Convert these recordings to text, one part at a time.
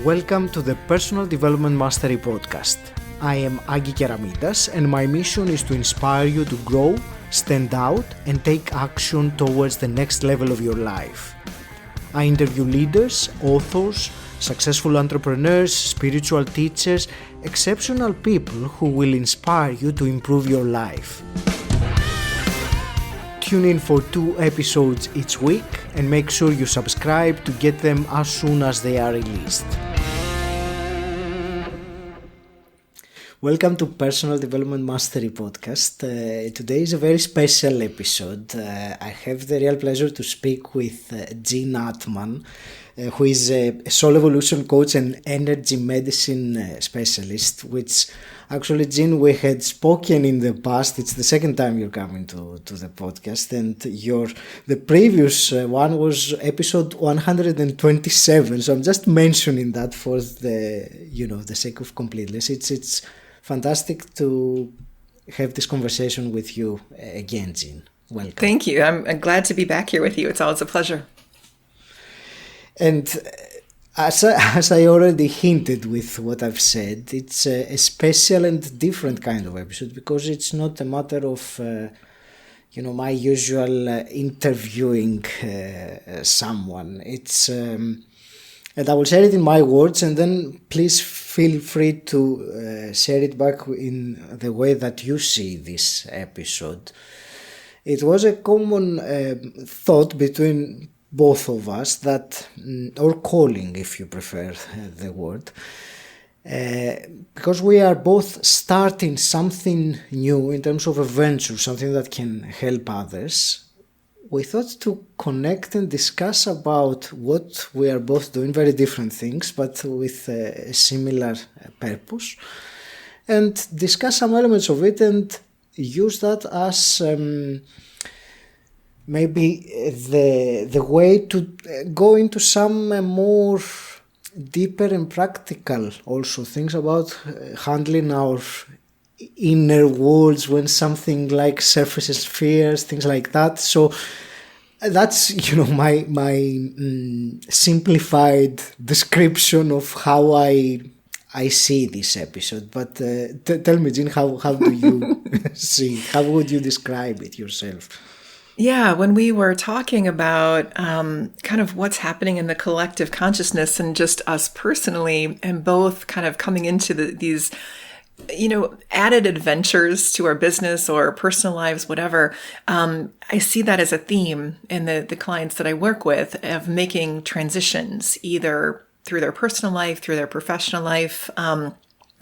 Welcome to the Personal Development Mastery Podcast. I am 𝗁𝗁𝗄𝗄 and my mission is to inspire you to grow, stand out, and take action towards the next level of your life. I interview leaders, authors, successful entrepreneurs, spiritual teachers, exceptional people who will inspire you to improve your life. Tune in for 2 episodes each week and make sure you subscribe to get them as soon as they are released. Welcome to Personal Development Mastery Podcast. Today is a very special episode. I have the real pleasure to speak with Jean Atman, who is a soul evolution coach and energy medicine specialist, which actually, Jean, we had spoken in the past. It's the second time you're coming to the podcast, and the previous one was episode 127. So I'm just mentioning that for the sake of completeness. It's fantastic to have this conversation with you again, Jean. Welcome. Thank you. I'm glad to be back here with you. It's always a pleasure. And as I already hinted with what I've said, it's a special and different kind of episode because it's not a matter of, my usual interviewing someone. It's, and I will share it in my words, and then please feel free to share it back in the way that you see this episode. It was a common thought between both of us that, or calling if you prefer the word, because we are both starting something new in terms of a venture, something that can help others. We thought to connect and discuss about what we are both doing, very different things, but with a similar purpose, and discuss some elements of it and use that as maybe the way to go into some more deeper and practical also things about handling our inner worlds when something like surfaces fears, things like that. So that's my simplified description of how I see this episode. But tell me, Jean, how do you see? How would you describe it yourself? Yeah, when we were talking about kind of what's happening in the collective consciousness and just us personally, and both kind of coming into these added adventures to our business or personal lives, whatever, I see that as a theme in the clients that I work with of making transitions, either through their personal life, through their professional life.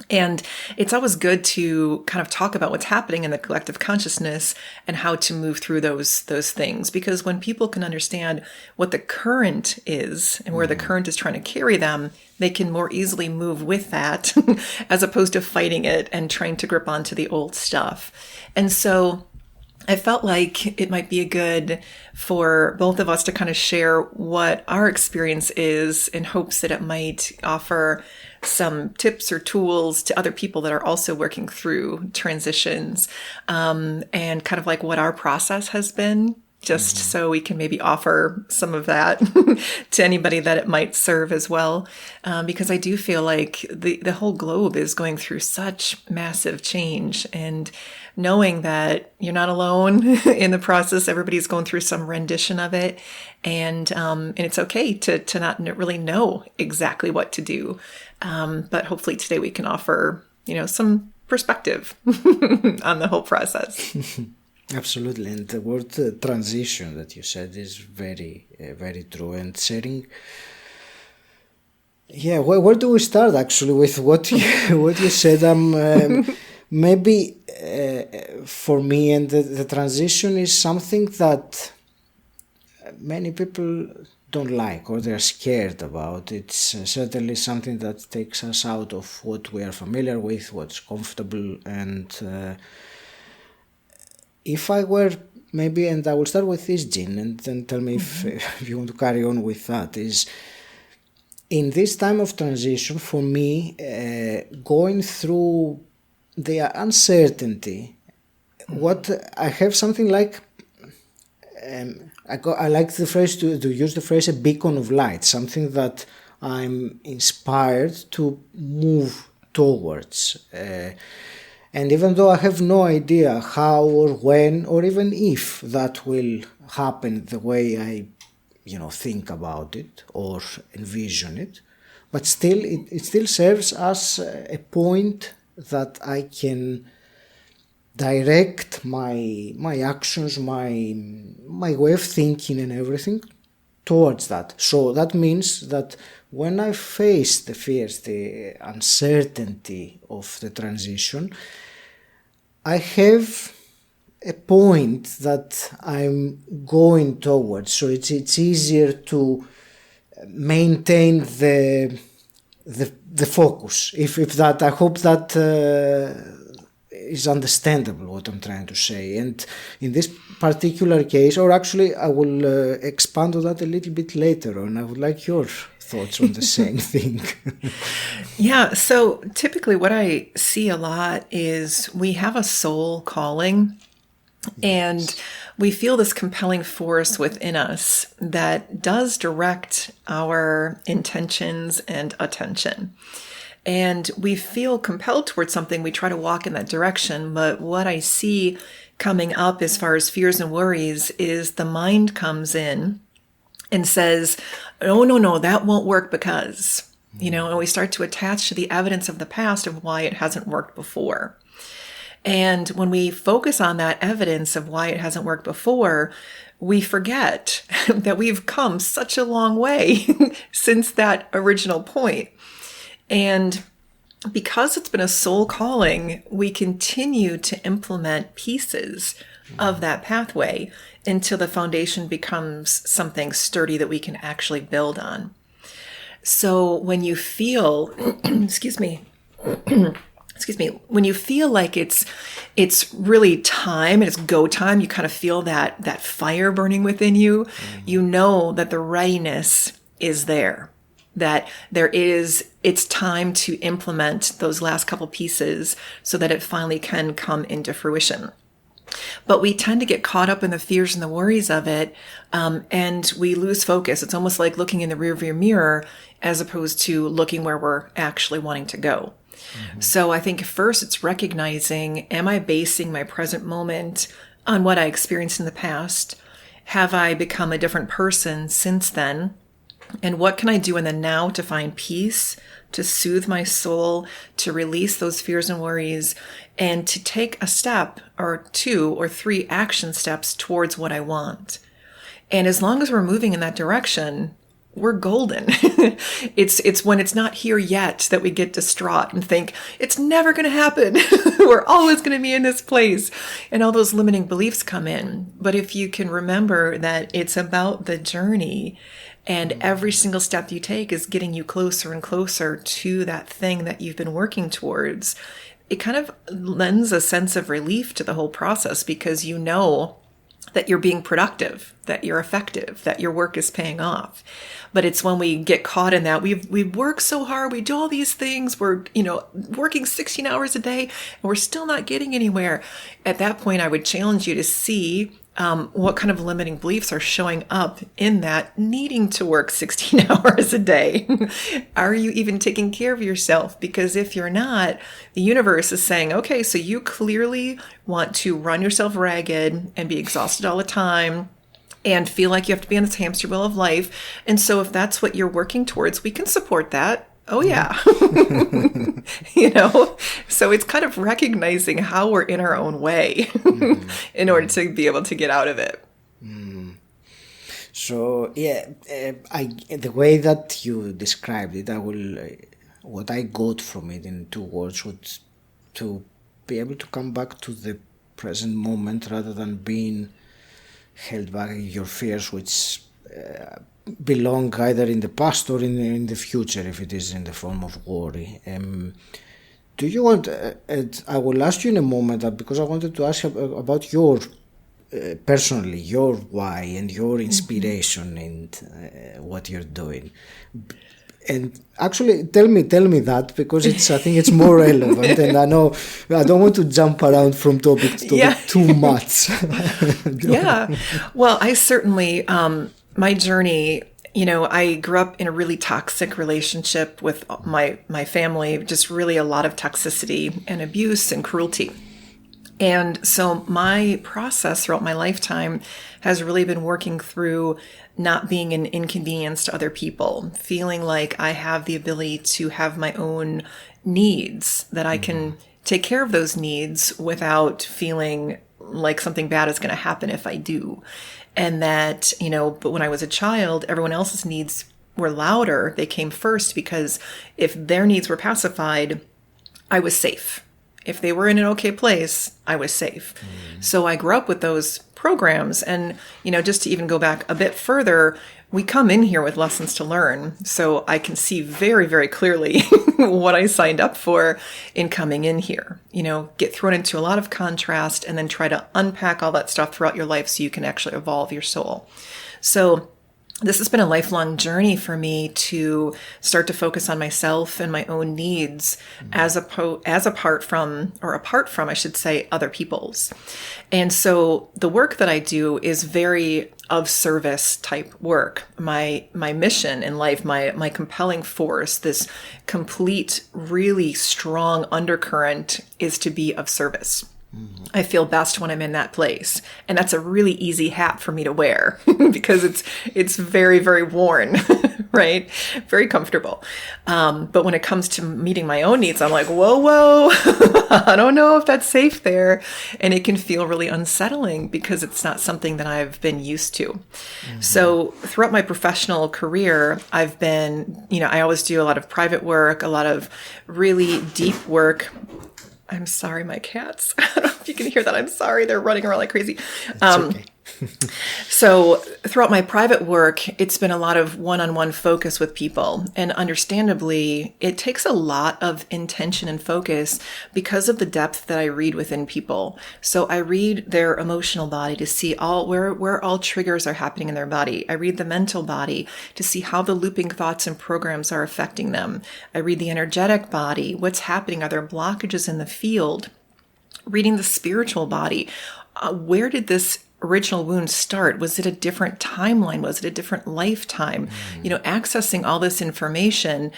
And it's always good to kind of talk about what's happening in the collective consciousness and how to move through those things. Because when people can understand what the current is and where the current is trying to carry them, they can more easily move with that as opposed to fighting it and trying to grip onto the old stuff. And so I felt like it might be good for both of us to kind of share what our experience is in hopes that it might offer some tips or tools to other people that are also working through transitions, and kind of like what our process has been, just so we can maybe offer some of that to anybody that it might serve as well. Because I do feel like the whole globe is going through such massive change, and knowing that you're not alone in the process, everybody's going through some rendition of it. And it's okay to not really know exactly what to do. But hopefully today we can offer, some perspective on the whole process. Absolutely. And the word transition that you said is very, very true. And sharing, where do we start actually with what you said? Maybe for me, and the transition is something that many people don't like or they're scared about. It's certainly something that takes us out of what we are familiar with, what's comfortable. And if I were maybe, and I will start with this, Jean, and then tell me if you want to carry on with that, is in this time of transition for me, going through the uncertainty, what I have something like, I like the phrase to use the phrase a beacon of light, something that I'm inspired to move towards. And even though I have no idea how or when or even if that will happen the way I, think about it or envision it, but still it still serves as a point that I can direct my actions, my way of thinking and everything towards that. So that means that when I face the fears, the uncertainty of the transition, I have a point that I'm going towards. So it's easier to maintain the focus. If that, I hope that is understandable what I'm trying to say. And in this particular case, or actually I will expand on that a little bit later on. I would like your thoughts on the same thing. Yeah, so typically what I see a lot is we have a soul calling, and we feel this compelling force within us that does direct our intentions and attention. And we feel compelled towards something, we try to walk in that direction. But what I see coming up as far as fears and worries is the mind comes in and says, oh, no, that won't work because, and we start to attach to the evidence of the past of why it hasn't worked before. And when we focus on that evidence of why it hasn't worked before, we forget that we've come such a long way since that original point. And because it's been a soul calling, we continue to implement pieces of that pathway until the foundation becomes something sturdy that we can actually build on. So when you feel, when you feel like it's really time and it's go time, you kind of feel that fire burning within you, you know that the readiness is there. That it's time to implement those last couple pieces so that it finally can come into fruition. But we tend to get caught up in the fears and the worries of it, and we lose focus. It's almost like looking in the rearview mirror as opposed to looking where we're actually wanting to go. Mm-hmm. So I think first it's recognizing, am I basing my present moment on what I experienced in the past? Have I become a different person since then? And what can I do in the now to find peace, to soothe my soul, to release those fears and worries, and to take a step or 2 or 3 action steps towards what I want? And as long as we're moving in that direction, we're golden. It's when it's not here yet that we get distraught and think, it's never going to happen. We're always going to be in this place. And all those limiting beliefs come in. But if you can remember that it's about the journey, and every single step you take is getting you closer and closer to that thing that you've been working towards, it kind of lends a sense of relief to the whole process, because you know that you're being productive, that you're effective, that your work is paying off. But it's when we get caught in that, we work so hard, we do all these things, we're, working 16 hours a day, and we're still not getting anywhere. At that point, I would challenge you to see what kind of limiting beliefs are showing up in that needing to work 16 hours a day. Are you even taking care of yourself? Because if you're not, the universe is saying, okay, so you clearly want to run yourself ragged and be exhausted all the time and feel like you have to be on this hamster wheel of life. And so if that's what you're working towards, we can support that. Oh, yeah. So it's kind of recognizing how we're in our own way in order to be able to get out of it. So, the way that you described it, what I got from it in 2 words was to be able to come back to the present moment rather than being held back in your fears, which belong either in the past or in the future, if it is in the form of worry. Do you want, I will ask you in a moment, because I wanted to ask you about your, personally, your why and your inspiration and what you're doing. And actually, tell me that, because I think it's more relevant, and I know I don't want to jump around from topic to topic too much. Yeah. Well, I certainly, my journey I grew up in a really toxic relationship with my family, just really a lot of toxicity and abuse and cruelty. And so my process throughout my lifetime has really been working through not being an inconvenience to other people, feeling like I have the ability to have my own needs, that I can take care of those needs without feeling like something bad is going to happen if I do. And that, but when I was a child, everyone else's needs were louder. They came first because if their needs were pacified, I was safe. If they were in an okay place, I was safe. So I grew up with those programs. And, just to even go back a bit further, we come in here with lessons to learn. So I can see very, very clearly what I signed up for in coming in here. Get thrown into a lot of contrast and then try to unpack all that stuff throughout your life so you can actually evolve your soul. So this has been a lifelong journey for me to start to focus on myself and my own needs apart from, I should say, other people's. And so the work that I do is very of service type work. My mission in life, my compelling force, this complete, really strong undercurrent is to be of service. I feel best when I'm in that place. And that's a really easy hat for me to wear because it's very, very worn, right? Very comfortable. But when it comes to meeting my own needs, I'm like, whoa, I don't know if that's safe there. And it can feel really unsettling because it's not something that I've been used to. So throughout my professional career, I've been, I always do a lot of private work, a lot of really deep work. I'm sorry, my cats. I don't know if you can hear that. I'm sorry. They're running around like crazy. It's okay. So throughout my private work, it's been a lot of one-on-one focus with people. And understandably, it takes a lot of intention and focus because of the depth that I read within people. So I read their emotional body to see where all triggers are happening in their body. I read the mental body to see how the looping thoughts and programs are affecting them. I read the energetic body. What's happening? Are there blockages in the field? Reading the spiritual body. Where did this original wound start? Was it a different timeline? Was it a different lifetime? Accessing all this information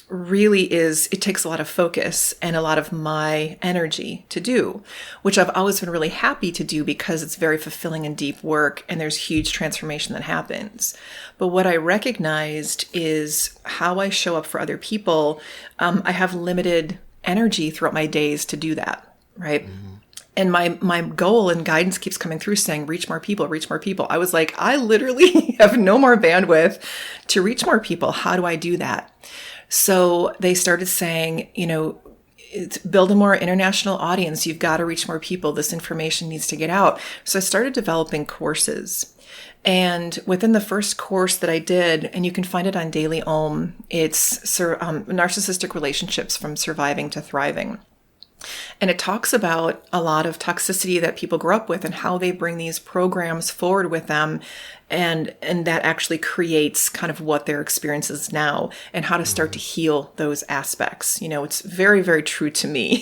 really it takes a lot of focus and a lot of my energy to do, which I've always been really happy to do because it's very fulfilling and deep work and there's huge transformation that happens. But what I recognized is how I show up for other people. I have limited energy throughout my days to do that, right? And my goal and guidance keeps coming through saying, reach more people, reach more people. I was like, I literally have no more bandwidth to reach more people. How do I do that? So they started saying, build a more international audience. You've got to reach more people. This information needs to get out. So I started developing courses. And within the first course that I did, and you can find it on Daily 𝘁, it's narcissistic relationships from surviving to thriving. And it talks about a lot of toxicity that people grow up with and how they bring these programs forward with them. And that actually creates kind of what their experience is now and how to start to heal those aspects. It's very, very true to me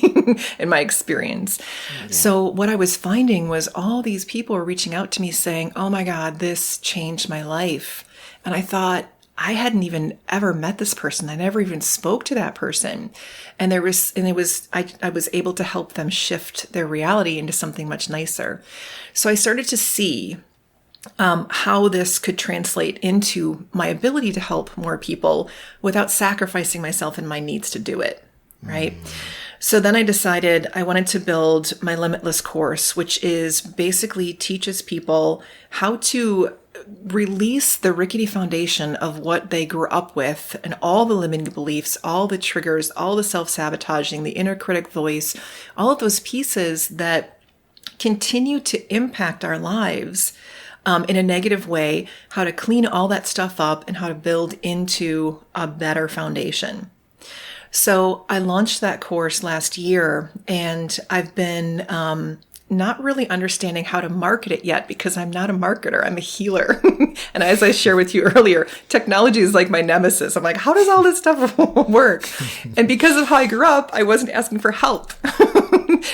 in my experience. Yeah. So what I was finding was all these people were reaching out to me saying, oh my God, this changed my life. And I thought, I hadn't even ever met this person. I never even spoke to that person. I was able to help them shift their reality into something much nicer. So I started to see how this could translate into my ability to help more people without sacrificing myself and my needs to do it, right? So then I decided I wanted to build my Limitless course, which is basically teaches people how to release the rickety foundation of what they grew up with and all the limiting beliefs, all the triggers, all the self-sabotaging, the inner critic voice, all of those pieces that continue to impact our lives in a negative way, how to clean all that stuff up and how to build into a better foundation. So I launched that course last year and I've been not really understanding how to market it yet because I'm not a marketer, I'm a healer. And as I shared with you earlier, technology is like my nemesis. I'm like, how does all this stuff work? And because of how I grew up, I wasn't asking for help.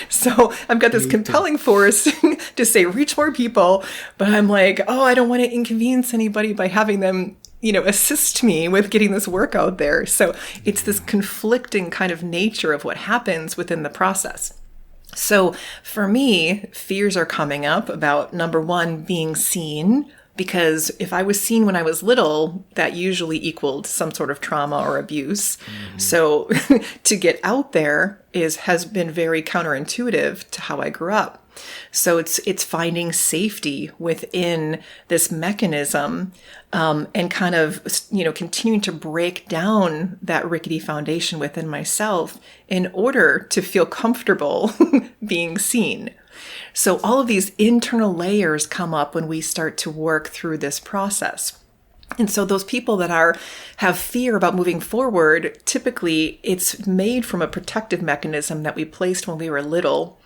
So I've got this compelling force to say, reach more people, but I'm like, oh, I don't want to inconvenience anybody by having them, assist me with getting this work out there. So it's this conflicting kind of nature of what happens within the process. So for me, fears are coming up about, number one, being seen, because if I was seen when I was little, that usually equaled some sort of trauma or abuse. So to get out there has been very counterintuitive to how I grew up. So it's finding safety within this mechanism, and kind of, continuing to break down that rickety foundation within myself in order to feel comfortable being seen. So all of these internal layers come up when we start to work through this process. And so those people that have fear about moving forward, typically it's made from a protective mechanism that we placed when we were little.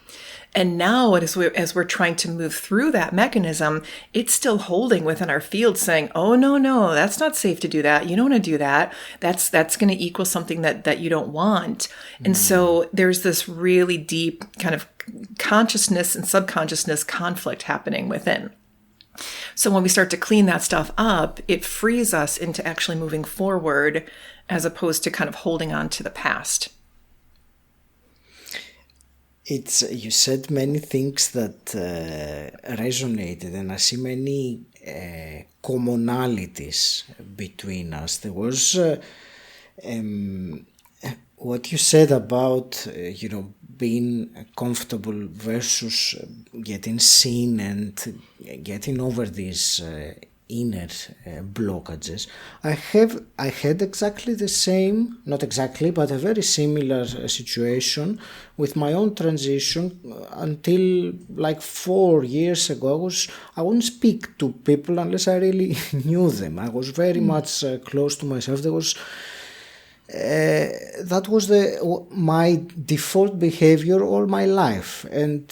And now as we're trying to move through that mechanism, it's still holding within our field saying, oh, no, that's not safe to do that. You don't want to do that. That's going to equal something that you don't want. And so there's this really deep kind of consciousness and subconsciousness conflict happening within. So when we start to clean that stuff up, it frees us into actually moving forward as opposed to kind of holding on to the past. You said many things that resonated, and I see many commonalities between us. There was what you said about being comfortable versus getting seen and getting over these inner blockages. I had exactly the same, not exactly, but a very similar situation with my own transition until like 4 years ago. I wouldn't speak to people unless I really knew them. I was very much close to myself. There was that was my default behavior all my life, and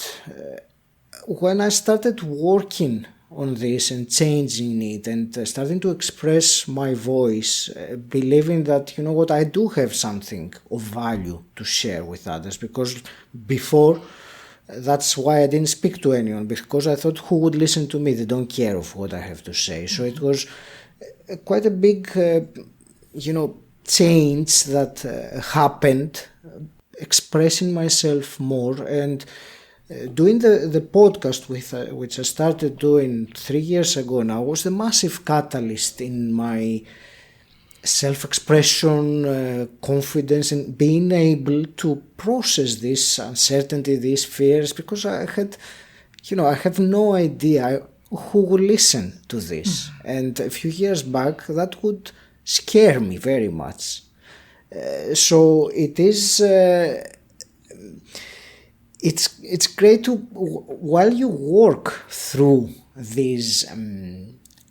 when I started working on this and changing it and starting to express my voice, believing that, I do have something of value to share with others, because before, that's why I didn't speak to anyone, because I thought, who would listen to me? They don't care of what I have to say. So it was quite a big, change that happened, expressing myself more and doing the podcast which I started doing 3 years ago now was the massive catalyst in my self-expression, confidence, and being able to process this uncertainty, these fears, because I have no idea who will listen to this. And a few years back, that would scare me very much. So it is... It's great to, while you work through these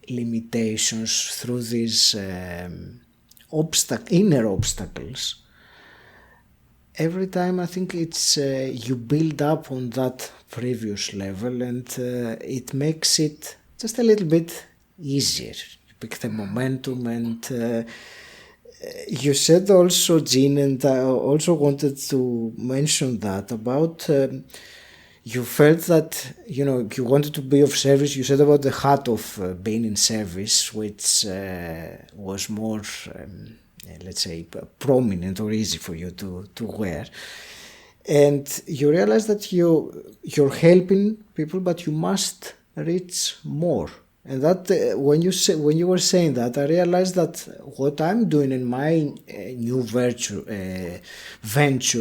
limitations, through these inner obstacles, every time I think it's you build up on that previous level, and it makes it just a little bit easier. You pick the momentum, and you said also, Jean, and I also wanted to mention that about you felt that, you wanted to be of service. You said about the hat of being in service, which was more, let's say, prominent or easy for you to wear. And you realize that you're helping people, but you must reach more. And that when you were saying that, I realized that what I'm doing in my new venture,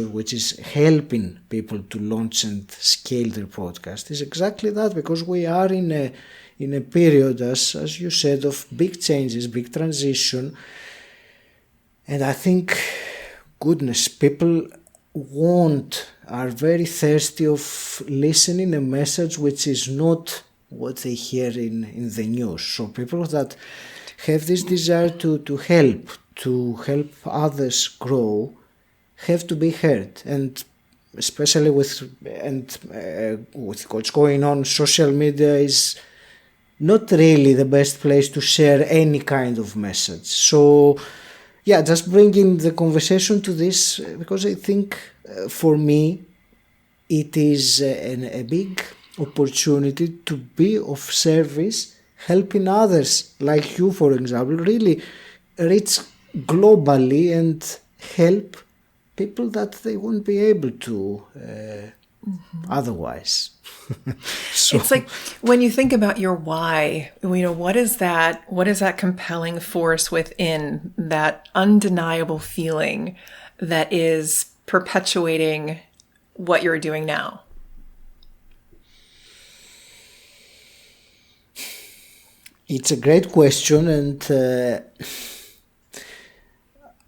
which is helping people to launch and scale their podcast, is exactly that, because we are in a period, as you said, of big changes, big transition. And I think, goodness, people are very thirsty of listening a message which is not what they hear in the news. So people that have this desire to help others grow, have to be heard. And especially with what's going on, social media is not really the best place to share any kind of message. So yeah, just bringing the conversation to this, because I think for me, it is a big opportunity to be of service, helping others like you, for example, really reach globally and help people that they won't be able to otherwise. So, it's like when you think about your why, what is that compelling force within, that undeniable feeling that is perpetuating what you're doing now? It's a great question, and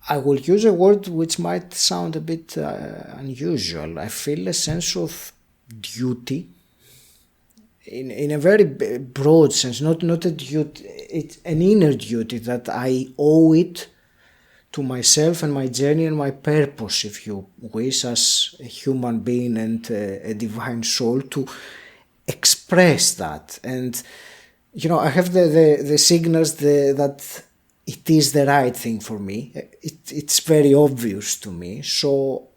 I will use a word which might sound a bit unusual. I feel a sense of duty, in a very broad sense, not a duty, it's an inner duty that I owe it to myself and my journey and my purpose, if you wish, as a human being and a divine soul, to express that. And I have the signals that it is the right thing for me. It's very obvious to me. So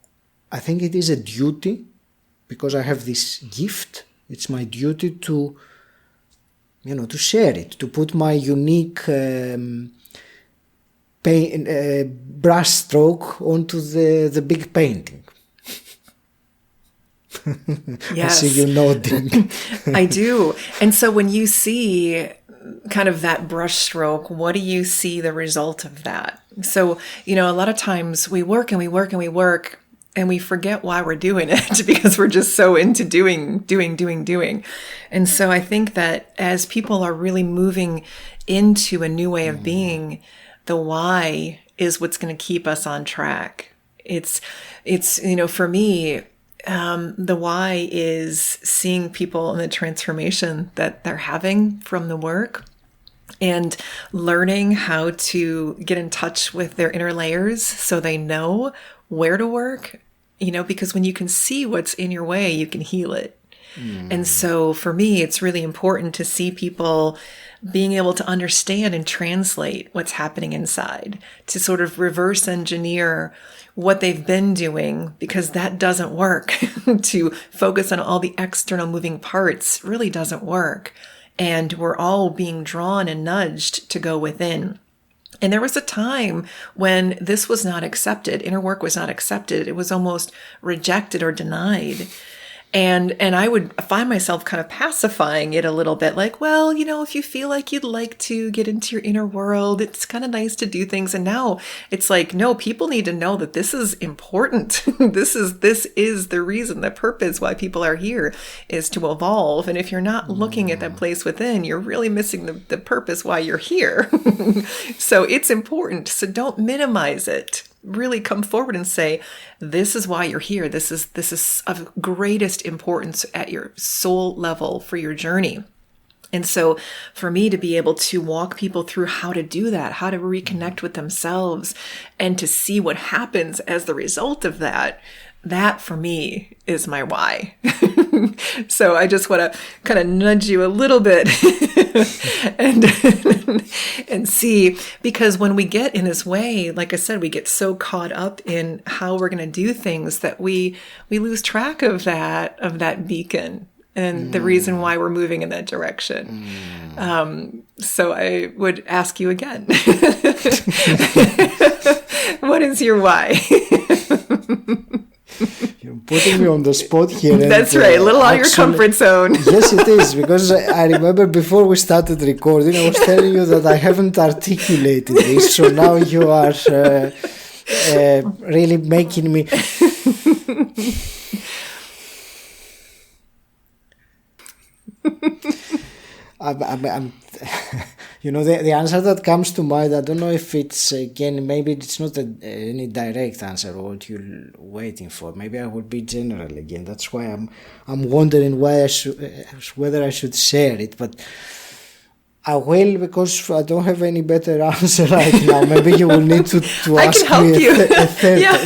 I think it is a duty, because I have this gift. It's my duty to share it, to put my unique brush stroke onto the big painting. Yes. I see you nodding. I do. And so when you see kind of that brush stroke, what do you see the result of that? So, a lot of times we work and we work and we work and we forget why we're doing it because we're just so into doing. And so I think that as people are really moving into a new way of being, the why is what's going to keep us on track. It's for me, the why is seeing people in the transformation that they're having from the work and learning how to get in touch with their inner layers so they know where to work, because when you can see what's in your way, you can heal it. And so for me, it's really important to see people being able to understand and translate what's happening inside, to sort of reverse engineer what they've been doing, because that doesn't work. To focus on all the external moving parts really doesn't work. And we're all being drawn and nudged to go within. And there was a time when this was not accepted. Inner work was not accepted. It was almost rejected or denied. And I would find myself kind of pacifying it a little bit, like, well, if you feel like you'd like to get into your inner world, it's kind of nice to do things. And now it's like, no, people need to know that this is important. This is the reason, the purpose why people are here is to evolve. And if you're not looking at that place within, you're really missing the purpose why you're here. So it's important. So don't minimize it. Really come forward and say, this is why you're here. This is of greatest importance at your soul level for your journey. And so for me to be able to walk people through how to do that, how to reconnect with themselves, and to see what happens as the result of that for me is my why. So I just want to kind of nudge you a little bit and see, because when we get in this way, like I said, we get so caught up in how we're going to do things that we lose track of that beacon and the reason why we're moving in that direction. So I would ask you again, what is your why? You're putting me on the spot here. That's right, a little out of your comfort zone. Yes, it is, because I remember before we started recording, I was telling you that I haven't articulated this, so now you are really making me... I'm the answer that comes to mind, I don't know if it's, again, maybe it's not any direct answer or what you're waiting for. Maybe I will be general again. That's why I'm wondering whether I should share it, but I will, because I don't have any better answer right now. Maybe you will need to ask me a third. Yeah.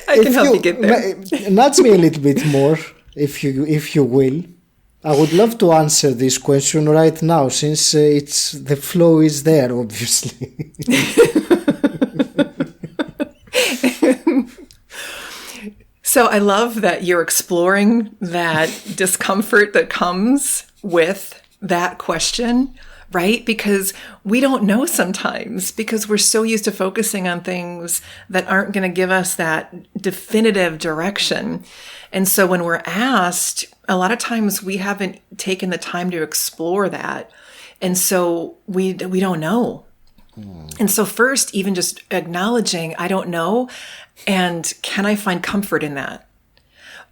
I can help you get there. Nudge me a little bit more, if you will. I would love to answer this question right now, since the flow is there, obviously. So I love that you're exploring that discomfort that comes with that question, right? Because we don't know sometimes, because we're so used to focusing on things that aren't going to give us that definitive direction. And so when we're asked, a lot of times we haven't taken the time to explore that. And so we don't know. And so first, even just acknowledging, I don't know, and can I find comfort in that?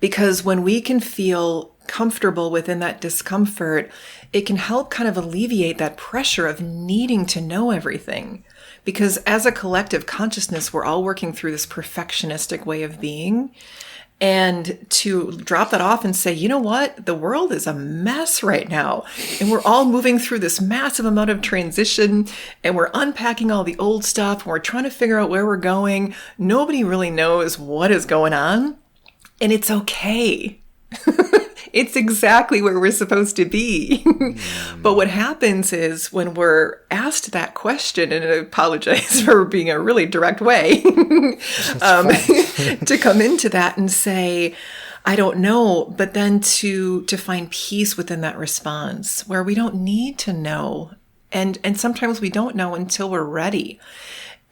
Because when we can feel comfortable within that discomfort, it can help kind of alleviate that pressure of needing to know everything. Because as a collective consciousness, we're all working through this perfectionistic way of being. And to drop that off and say, you know what? The world is a mess right now. And we're all moving through this massive amount of transition, and we're unpacking all the old stuff, and we're trying to figure out where we're going. Nobody really knows what is going on. And it's okay. It's exactly where we're supposed to be. But what happens is when we're asked that question, and I apologize for being a really direct way, to come into that and say, I don't know, but then to find peace within that response where we don't need to know. And sometimes we don't know until we're ready.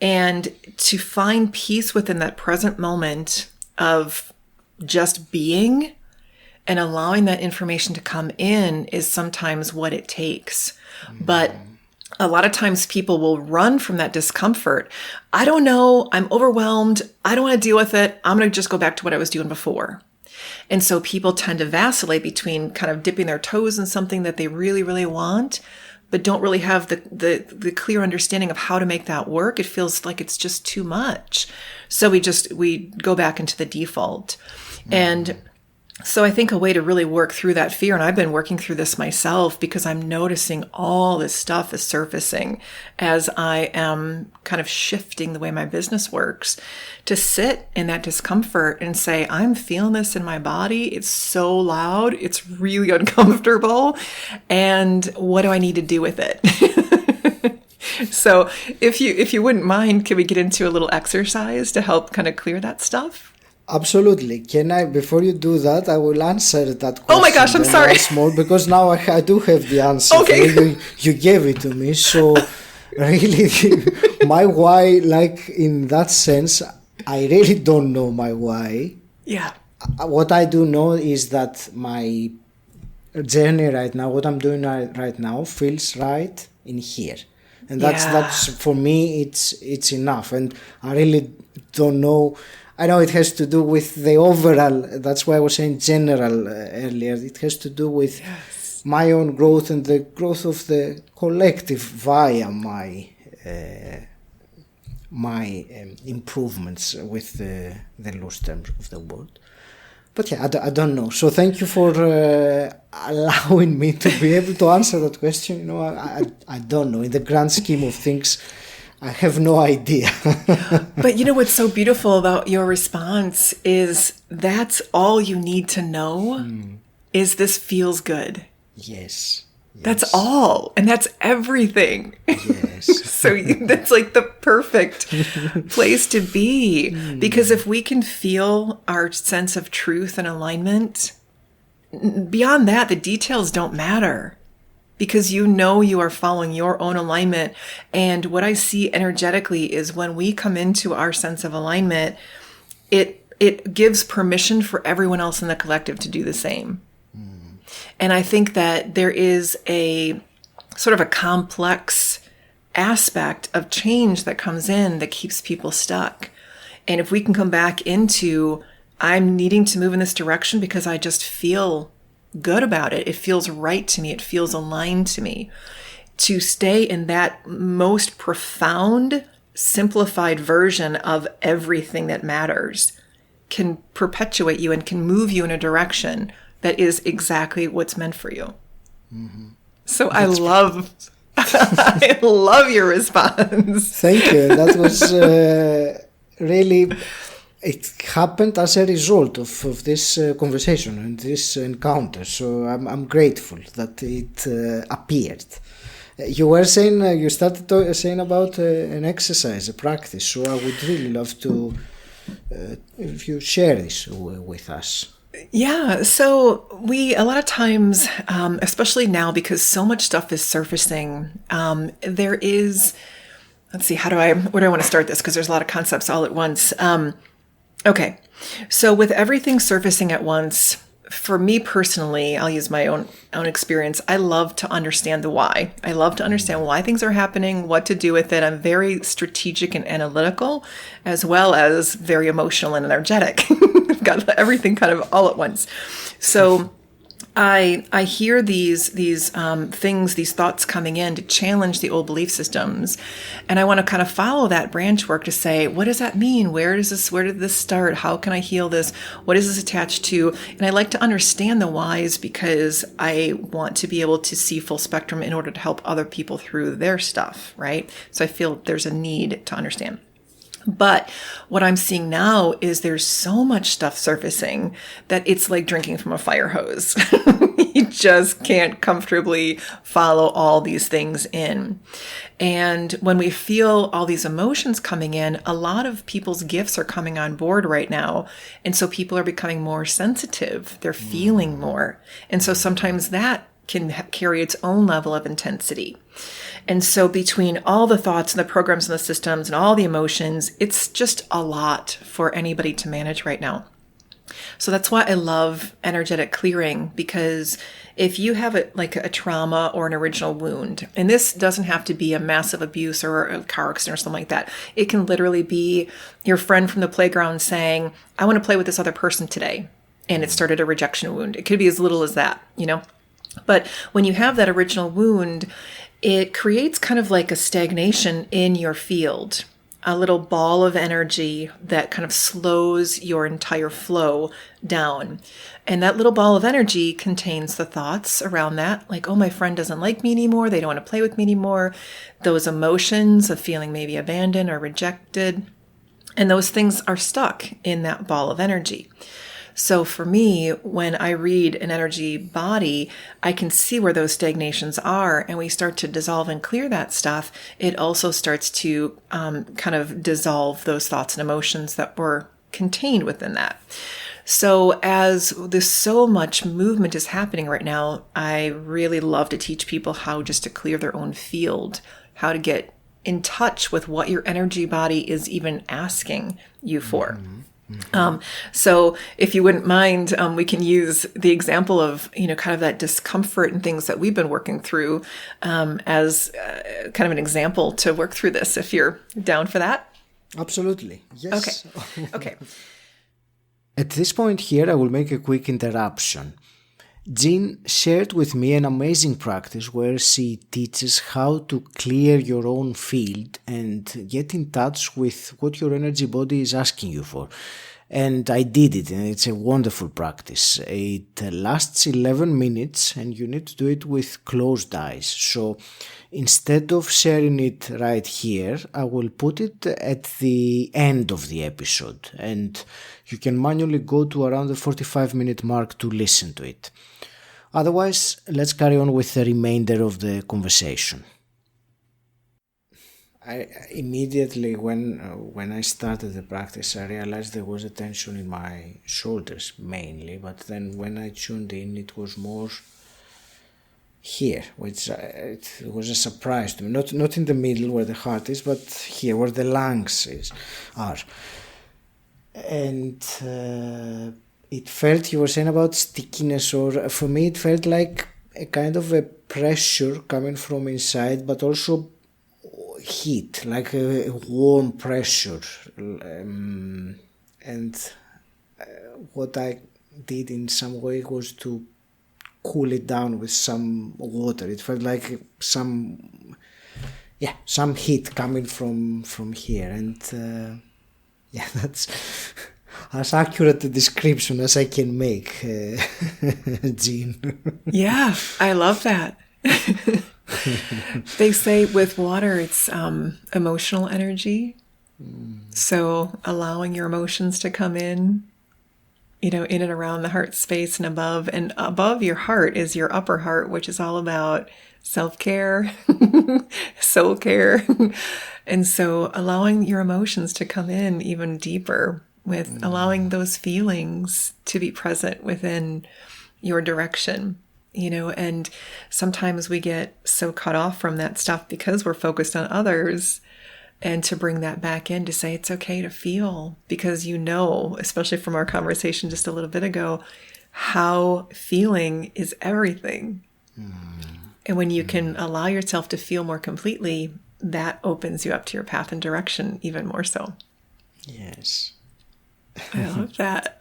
And to find peace within that present moment of just being and allowing that information to come in is sometimes what it takes. But a lot of times people will run from that discomfort. I don't know. I'm overwhelmed. I don't want to deal with it. I'm going to just go back to what I was doing before. And so people tend to vacillate between kind of dipping their toes in something that they really, really want, but don't really have the clear understanding of how to make that work. It feels like it's just too much. So we go back into the default. And so I think a way to really work through that fear, and I've been working through this myself because I'm noticing all this stuff is surfacing as I am kind of shifting the way my business works, to sit in that discomfort and say, I'm feeling this in my body. It's so loud. It's really uncomfortable. And what do I need to do with it? So if you wouldn't mind, can we get into a little exercise to help kind of clear that stuff? Absolutely. Can I, before you do that, I will answer that question. Oh my gosh, I'm sorry. More, because now I do have the answer. Okay. You gave it to me. So really, my why, like in that sense, I really don't know my why. Yeah. What I do know is that my journey right now, what I'm doing right now, feels right in here. And that's for me, it's enough. And I really don't know. I know it has to do with the overall, that's why I was saying general earlier. It has to do with my own growth and the growth of the collective via my improvements with the loose terms of the world. But yeah, I don't know. So thank you for allowing me to be able to answer that question. You know, I don't know. In the grand scheme of things, I have no idea. But you know what's so beautiful about your response is that's all you need to know is this feels good. Yes. That's all. And that's everything. Yes. So that's like the perfect place to be. Because if we can feel our sense of truth and alignment, beyond that, the details don't matter. Because you know you are following your own alignment. And what I see energetically is when we come into our sense of alignment, it gives permission for everyone else in the collective to do the same. And I think that there is a sort of a complex aspect of change that comes in that keeps people stuck. And if we can come back into, I'm needing to move in this direction because I just feel good about it. It feels right to me. It feels aligned to me. To stay in that most profound, simplified version of everything that matters can perpetuate you and can move you in a direction that is exactly what's meant for you. So I love your response. Thank you. That was really, it happened as a result of this conversation and this encounter. So I'm grateful that it appeared. You were saying, you started saying about an exercise, a practice. So I would really love to if you share this with us. Yeah, so a lot of times, especially now because so much stuff is surfacing, there is, let's see, where do I want to start this? Because there's a lot of concepts all at once. Okay, so with everything surfacing at once, for me personally, I'll use my own experience. I love to understand the why. I love to understand why things are happening, what to do with it. I'm very strategic and analytical, as well as very emotional and energetic. I've got everything kind of all at once. So I hear these things, these thoughts coming in to challenge the old belief systems. And I want to kind of follow that branch work to say, what does that mean? Where did this start? How can I heal this? What is this attached to? And I like to understand the whys because I want to be able to see full spectrum in order to help other people through their stuff, right? So I feel there's a need to understand. But what I'm seeing now is there's so much stuff surfacing that it's like drinking from a fire hose. You just can't comfortably follow all these things in. And when we feel all these emotions coming in, a lot of people's gifts are coming on board right now. And so people are becoming more sensitive. They're feeling more. And so sometimes that can carry its own level of intensity. And so between all the thoughts and the programs and the systems and all the emotions, it's just a lot for anybody to manage right now. So that's why I love energetic clearing, because if you have a trauma or an original wound, and this doesn't have to be a massive abuse or a car accident or something like that. It can literally be your friend from the playground saying, I want to play with this other person today. And it started a rejection wound. It could be as little as that, But when you have that original wound, it creates kind of like a stagnation in your field, a little ball of energy that kind of slows your entire flow down. And that little ball of energy contains the thoughts around that, like, oh, my friend doesn't like me anymore. They don't want to play with me anymore. Those emotions of feeling maybe abandoned or rejected. And those things are stuck in that ball of energy. So for me, when I read an energy body, I can see where those stagnations are, and we start to dissolve and clear that stuff. It also starts to kind of dissolve those thoughts and emotions that were contained within that. So as there's so much movement is happening right now, I really love to teach people how just to clear their own field, how to get in touch with what your energy body is even asking you for. So if you wouldn't mind, we can use the example of, kind of that discomfort and things that we've been working through as kind of an example to work through this, if you're down for that. Absolutely. Yes. Okay. At this point here, I will make a quick interruption. Jean shared with me an amazing practice where she teaches how to clear your own field and get in touch with what your energy body is asking you for. And I did it, and it's a wonderful practice. It lasts 11 minutes, and you need to do it with closed eyes. So instead of sharing it right here, I will put it at the end of the episode, and you can manually go to around the 45-minute mark to listen to it. Otherwise, let's carry on with the remainder of the conversation. I immediately, when I started the practice, I realized there was a tension in my shoulders mainly, but then when I tuned in, it was more here, which it was a surprise to me. Not in the middle where the heart is, but here where the lungs are. And it felt, you were saying about stickiness, or for me it felt like a kind of a pressure coming from inside, but also heat, like a warm pressure. And what I did in some way was to cool it down with some water. It felt like some heat coming from here. And that's as accurate a description as I can make, Jean. Yeah, I love that. They say with water, it's emotional energy. So allowing your emotions to come in, in and around the heart space and above your heart is your upper heart, which is all about self-care, soul care. And so allowing your emotions to come in even deeper with allowing those feelings to be present within your direction, and sometimes we get so cut off from that stuff because we're focused on others, and to bring that back in to say it's okay to feel, because especially from our conversation just a little bit ago, how feeling is everything. And when you can allow yourself to feel more completely, that opens you up to your path and direction even more so. Yes. I love that.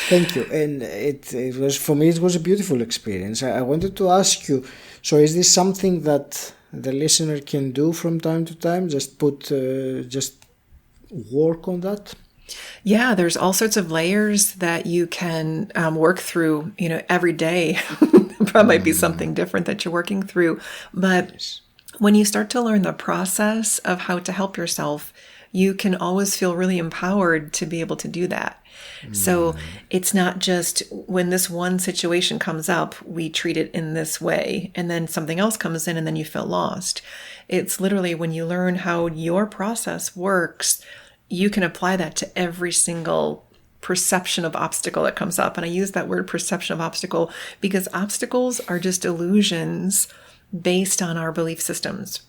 Thank you. And it was, for me, it was a beautiful experience. I wanted to ask you, so is this something that the listener can do from time to time? Just work on that? Yeah, there's all sorts of layers that you can work through, every day. Probably might be something different that you're working through. But when you start to learn the process of how to help yourself, you can always feel really empowered to be able to do that. So it's not just when this one situation comes up, we treat it in this way, and then something else comes in and then you feel lost. It's literally when you learn how your process works, you can apply that to every single perception of obstacle that comes up. And I use that word perception of obstacle because obstacles are just illusions based on our belief systems.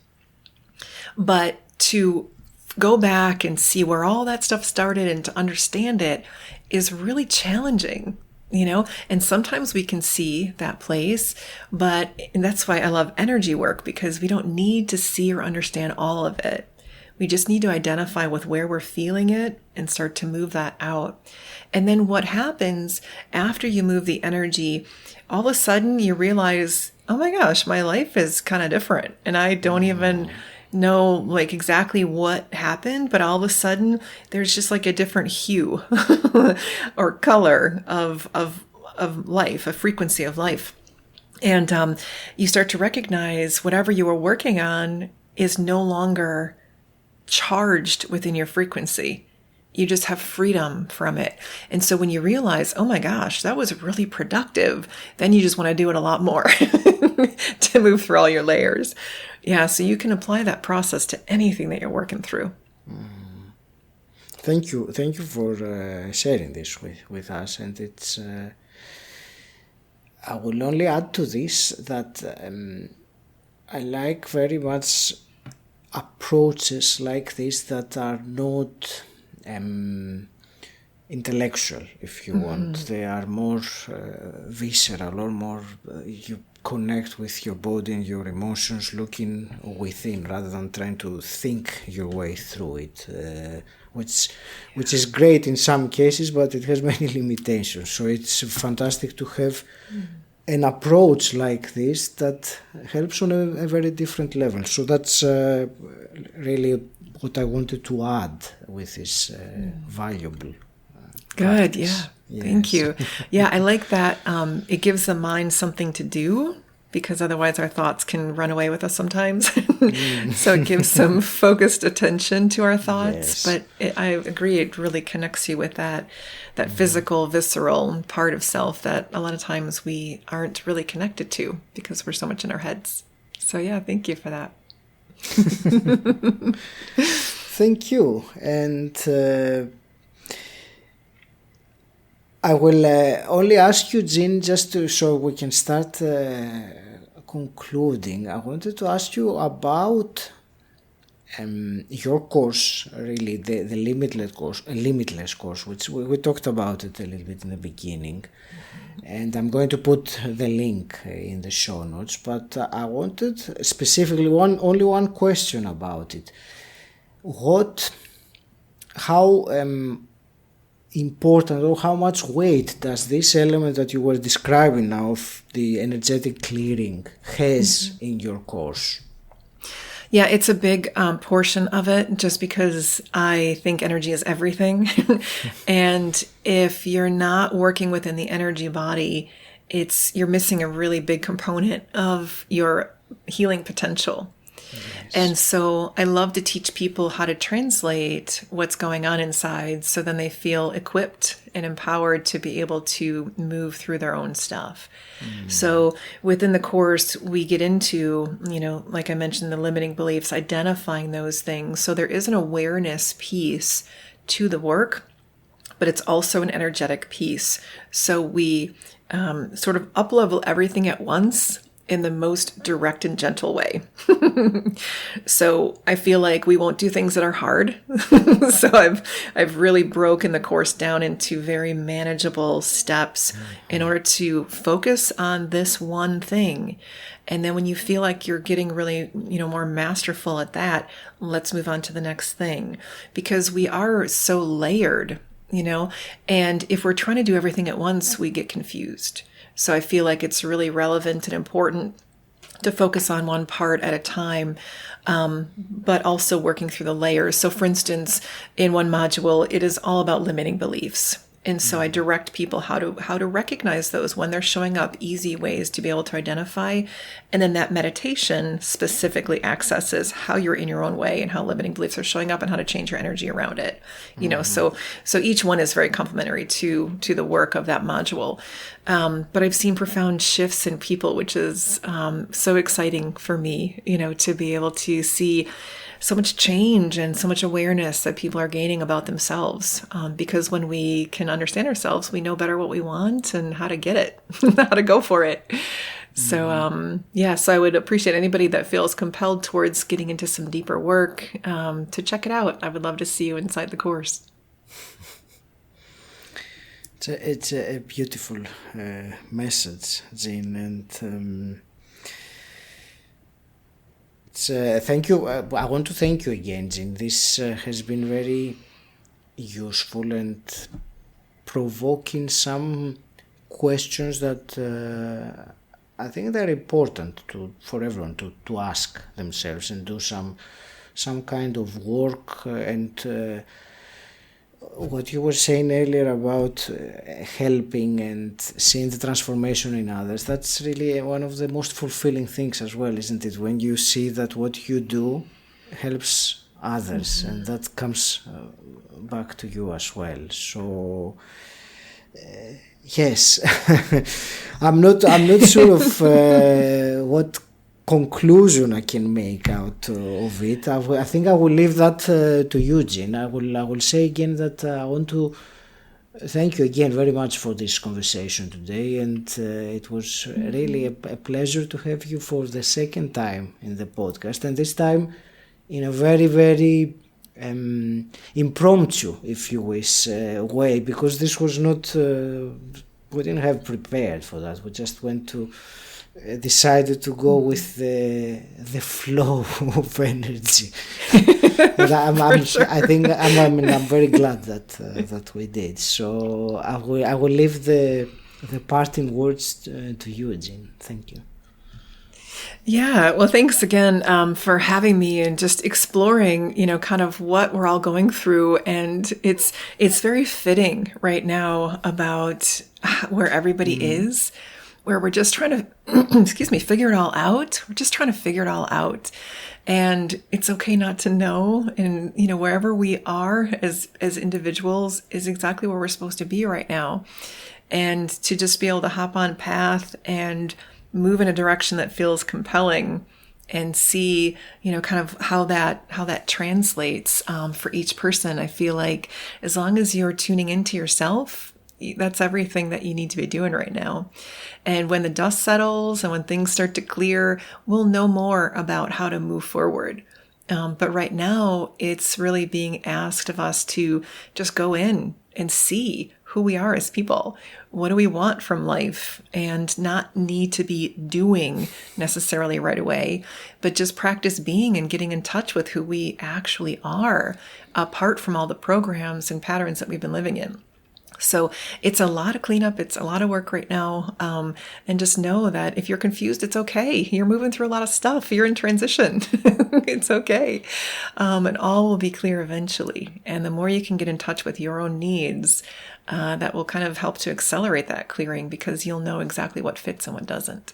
But to go back and see where all that stuff started and to understand it is really challenging, and sometimes we can see that place, and that's why I love energy work, because we don't need to see or understand all of it. We just need to identify with where we're feeling it and start to move that out. And then what happens after you move the energy, all of a sudden you realize, oh my gosh, my life is kind of different. And I don't even know exactly what happened, but all of a sudden there's just a different hue or color of life, a frequency of life. And you start to recognize whatever you were working on is no longer charged within your frequency. You just have freedom from it. And so when you realize, oh my gosh, that was really productive, then you just want to do it a lot more to move through all your layers. Yeah, so you can apply that process to anything that you're working through. Thank you for sharing this with us. And it's I will only add to this that I like very much approaches like this that are not intellectual, if you want. They are more visceral, or more you connect with your body and your emotions, looking within rather than trying to think your way through it, which is great in some cases, but it has many limitations. So it's fantastic to have an approach like this that helps on a very different level. So that's really what I wanted to add with this valuable Good, practice. yeah. Yes. Thank you. Yeah, I like that. It gives the mind something to do, because otherwise our thoughts can run away with us sometimes. So it gives some focused attention to our thoughts. Yes. But I agree, it really connects you with that physical, visceral part of self that a lot of times we aren't really connected to because we're so much in our heads. So yeah, thank you for that. Thank you. And I will only ask you, Jean, so we can start concluding. I wanted to ask you about your course, really, the Limitless course, which we talked about it a little bit in the beginning. And I'm going to put the link in the show notes. But I wanted specifically only one question about it. How important, or how much weight does this element that you were describing now of the energetic clearing has in your course? Yeah, it's a big portion of it, just because I think energy is everything. And if you're not working within the energy body, you're missing a really big component of your healing potential. Yes. And so I love to teach people how to translate what's going on inside, so then they feel equipped and empowered to be able to move through their own stuff. So within the course, we get into, like I mentioned, the limiting beliefs, identifying those things. So there is an awareness piece to the work. but it's also an energetic piece. So we sort of up-level everything at once in the most direct and gentle way. So I feel like we won't do things that are hard. So I've really broken the course down into very manageable steps in order to focus on this one thing. And then when you feel like you're getting really, more masterful at that, let's move on to the next thing, because we are so layered, and if we're trying to do everything at once, we get confused. So I feel like it's really relevant and important to focus on one part at a time, but also working through the layers. So for instance, in one module, it is all about limiting beliefs. And so I direct people how to recognize those when they're showing up, easy ways to be able to identify. And then that meditation specifically accesses how you're in your own way and how limiting beliefs are showing up and how to change your energy around it. So each one is very complementary to the work of that module. But I've seen profound shifts in people, which is so exciting for me, to be able to see so much change and so much awareness that people are gaining about themselves. Because when we can understand ourselves, we know better what we want and how to get it, how to go for it. So, so I would appreciate anybody that feels compelled towards getting into some deeper work to check it out. I would love to see you inside the course. It's a beautiful message, Jean, and thank you. I want to thank you again, Jean. This has been very useful and provoking some questions that I think they're important for everyone to ask themselves and do some kind of work. And what you were saying earlier about helping and seeing the transformation in others, that's really one of the most fulfilling things as well, isn't it? When you see that what you do helps others, and that comes back to you as well. So yes, I'm not sure of what conclusion I can make out of it. I think I will leave that to you, Jean. I will say again that I want to thank you again very much for this conversation today, and it was really a pleasure to have you for the second time in the podcast, and this time in a very, very impromptu, if you wish, way, because this was not, we didn't have prepared for that. We just went to decided to go with the flow of energy. But I think I'm very glad that we did. So I will leave the parting words to you, Jean. Thank you. Yeah, well, thanks again for having me and just exploring, kind of what we're all going through. And it's very fitting right now about where everybody is, where we're just trying to, figure it all out. We're just trying to figure it all out. And it's okay not to know. And, wherever we are as individuals is exactly where we're supposed to be right now. And to just be able to hop on path and move in a direction that feels compelling and see, kind of how that translates for each person. I feel like as long as you're tuning into yourself, that's everything that you need to be doing right now. And when the dust settles and when things start to clear, we'll know more about how to move forward. But right now, it's really being asked of us to just go in and see who we are as people. What do we want from life? And not need to be doing necessarily right away, but just practice being and getting in touch with who we actually are, apart from all the programs and patterns that we've been living in. So it's a lot of cleanup. It's a lot of work right now. And just know that if you're confused, it's okay. You're moving through a lot of stuff. You're in transition. It's okay. And all will be clear eventually. And the more you can get in touch with your own needs, that will kind of help to accelerate that clearing, because you'll know exactly what fits and what doesn't.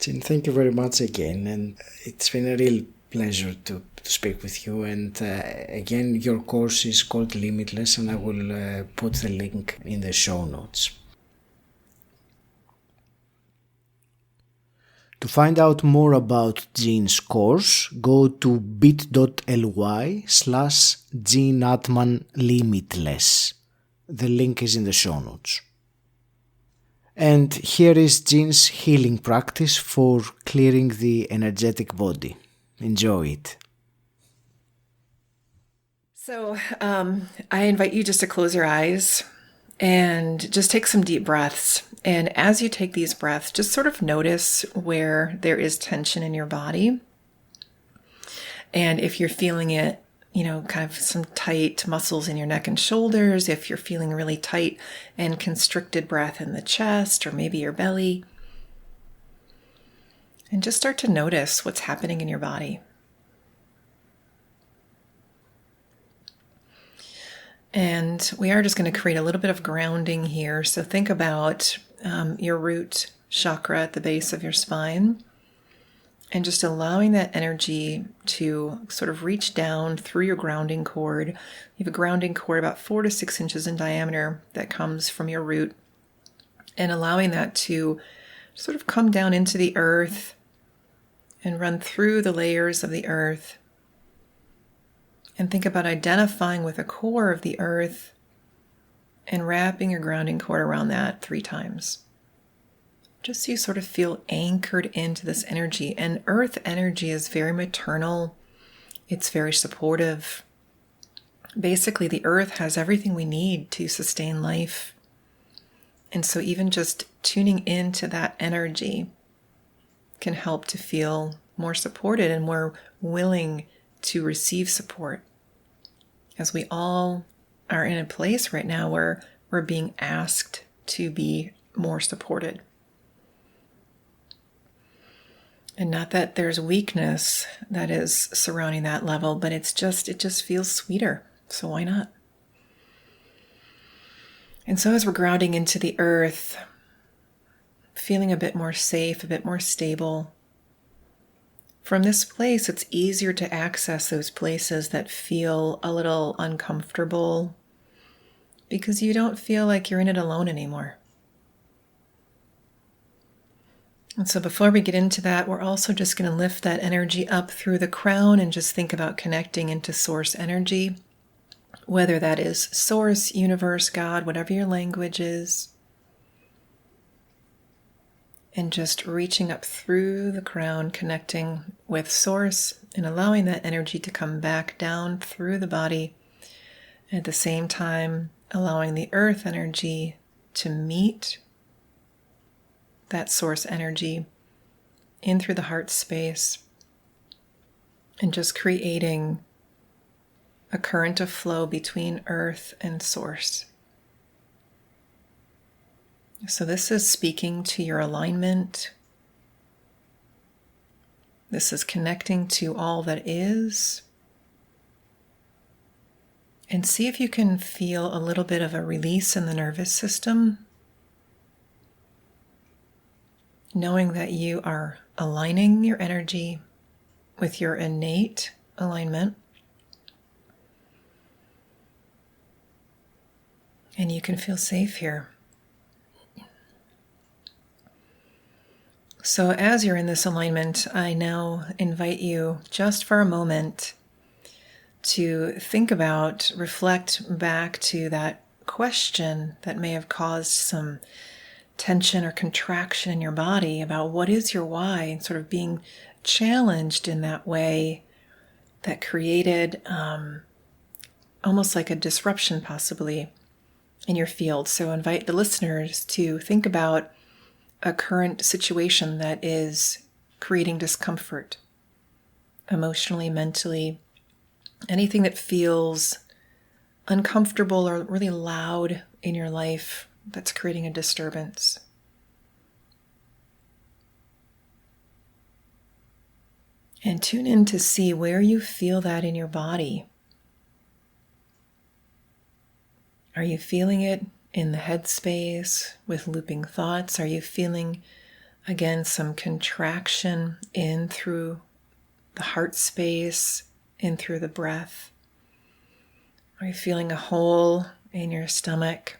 Jean, thank you very much again. And it's been a real pleasure to speak with you. And again, your course is called Limitless, and I will put the link in the show notes. To find out more about Jean's course, go to bit.ly/Jean Atman Limitless. The link is in the show notes. And here is Jean's healing practice for clearing the energetic body. Enjoy it. So I invite you just to close your eyes and just take some deep breaths. And as you take these breaths, just sort of notice where there is tension in your body. And if you're feeling it, kind of some tight muscles in your neck and shoulders, if you're feeling really tight and constricted breath in the chest or maybe your belly. And just start to notice what's happening in your body. And we are just going to create a little bit of grounding here. So think about your root chakra at the base of your spine and just allowing that energy to sort of reach down through your grounding cord. You have a grounding cord about 4 to 6 inches in diameter that comes from your root, and allowing that to sort of come down into the earth and run through the layers of the earth. And think about identifying with the core of the earth and wrapping your grounding cord around that 3 times. Just so you sort of feel anchored into this energy. And earth energy is very maternal. It's very supportive. Basically, the earth has everything we need to sustain life. And so even just tuning into that energy can help to feel more supported and more willing to receive support, as we all are in a place right now where we're being asked to be more supported. And not that there's weakness that is surrounding that level, but it just feels sweeter. So why not? And so as we're grounding into the earth, feeling a bit more safe, a bit more stable, from this place, it's easier to access those places that feel a little uncomfortable because you don't feel like you're in it alone anymore. And so before we get into that, we're also just going to lift that energy up through the crown and just think about connecting into source energy, whether that is source, universe, God, whatever your language is. And just reaching up through the crown, connecting with source and allowing that energy to come back down through the body. And at the same time, allowing the earth energy to meet that source energy in through the heart space. And just creating a current of flow between earth and source. So this is speaking to your alignment. This is connecting to all that is. And see if you can feel a little bit of a release in the nervous system, knowing that you are aligning your energy with your innate alignment. And you can feel safe here. So as you're in this alignment, I now invite you just for a moment to think about, reflect back to that question that may have caused some tension or contraction in your body about what is your why, and sort of being challenged in that way that created almost like a disruption possibly in your field. So invite the listeners to think about a current situation that is creating discomfort emotionally, mentally, anything that feels uncomfortable or really loud in your life that's creating a disturbance. And tune in to see where you feel that in your body. Are you feeling it in the head space with looping thoughts? Are you feeling, again, some contraction in through the heart space, in through the breath? Are you feeling a hole in your stomach?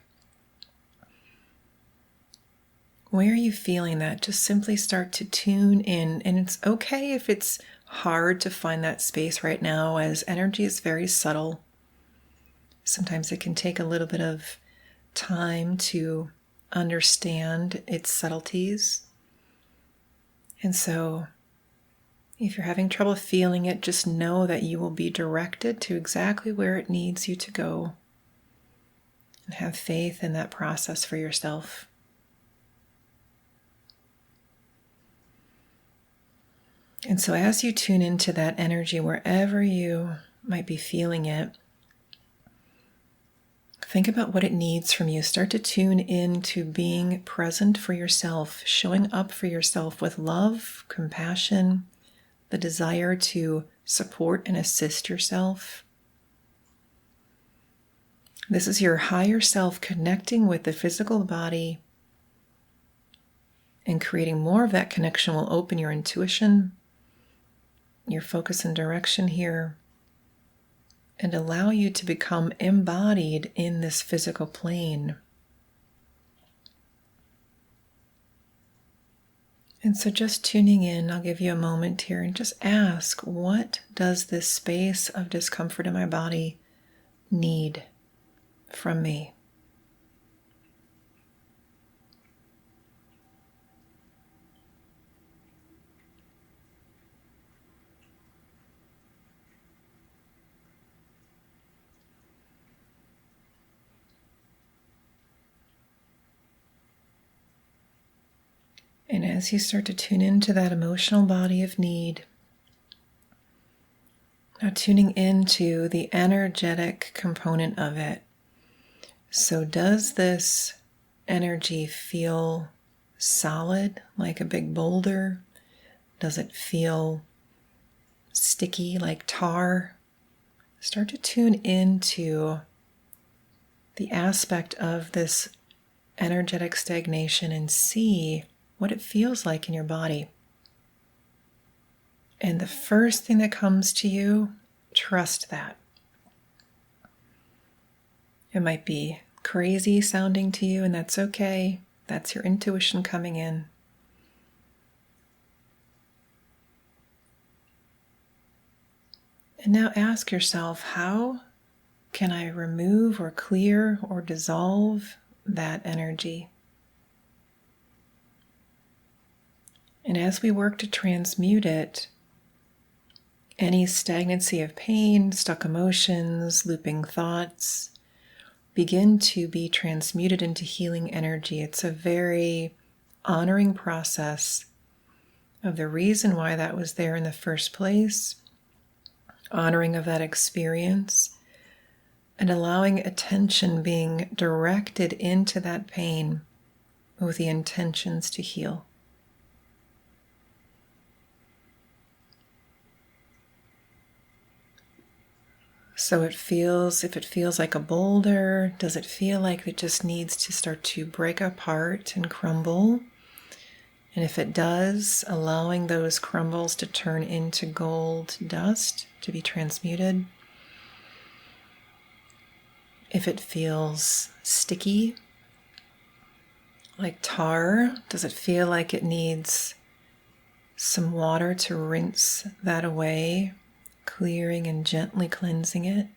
Where are you feeling that? Just simply start to tune in. And it's okay if it's hard to find that space right now, as energy is very subtle. Sometimes it can take a little bit of time to understand its subtleties. And so if you're having trouble feeling it, just know that you will be directed to exactly where it needs you to go. And have faith in that process for yourself. And so as you tune into that energy, wherever you might be feeling it, think about what it needs from you. Start to tune in to being present for yourself, showing up for yourself with love, compassion, the desire to support and assist yourself. This is your higher self connecting with the physical body, and creating more of that connection will open your intuition, your focus and direction here, and allow you to become embodied in this physical plane. And so just tuning in, I'll give you a moment here and just ask, what does this space of discomfort in my body need from me? And as you start to tune into that emotional body of need, now tuning into the energetic component of it. So does this energy feel solid, like a big boulder? Does it feel sticky, like tar? Start to tune into the aspect of this energetic stagnation and see what it feels like in your body. And the first thing that comes to you, trust that. It might be crazy sounding to you, and that's okay. That's your intuition coming in. And now ask yourself, how can I remove or clear or dissolve that energy? And as we work to transmute it, any stagnancy of pain, stuck emotions, looping thoughts, begin to be transmuted into healing energy. It's a very honoring process of the reason why that was there in the first place, honoring of that experience, and allowing attention being directed into that pain with the intentions to heal. So if it feels like a boulder, does it feel like it just needs to start to break apart and crumble? And if it does, allowing those crumbles to turn into gold dust to be transmuted. If it feels sticky, like tar, does it feel like it needs some water to rinse that away? Clearing and gently cleansing it.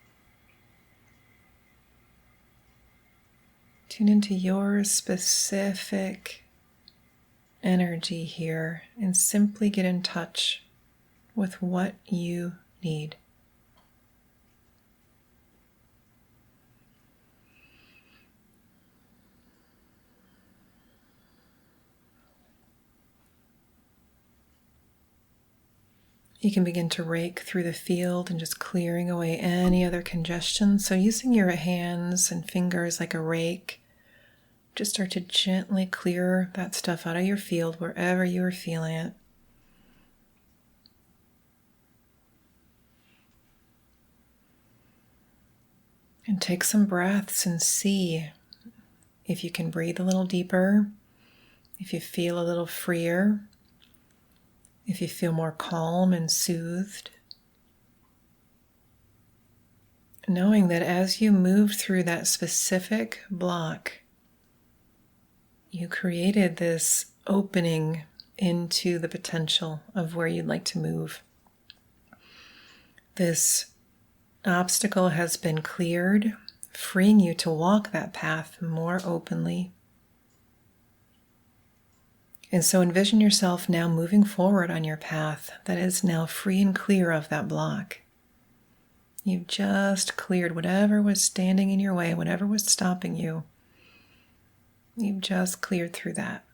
Tune into your specific energy here and simply get in touch with what you need. You can begin to rake through the field and just clearing away any other congestion. So using your hands and fingers like a rake, just start to gently clear that stuff out of your field wherever you are feeling it. And take some breaths and see if you can breathe a little deeper, if you feel a little freer, if you feel more calm and soothed. Knowing that as you move through that specific block, you created this opening into the potential of where you'd like to move. This obstacle has been cleared freeing you to walk that path more openly. And so envision yourself now moving forward on your path that is now free and clear of that block. You've just cleared whatever was standing in your way, whatever was stopping you. You've just cleared through that.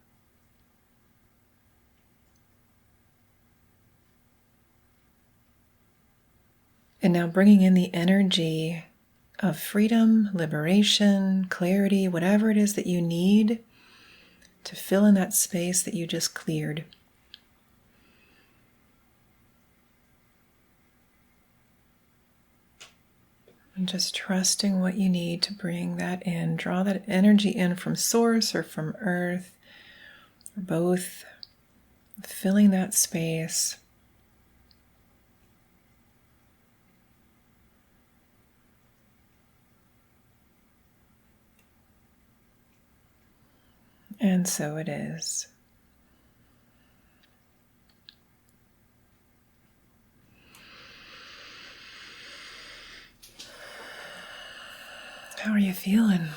And now bringing in the energy of freedom, liberation, clarity, whatever it is that you need to fill in that space that you just cleared. And just trusting what you need to bring that in. Draw that energy in from source or from earth, or both, filling that space. And so it is. How are you feeling?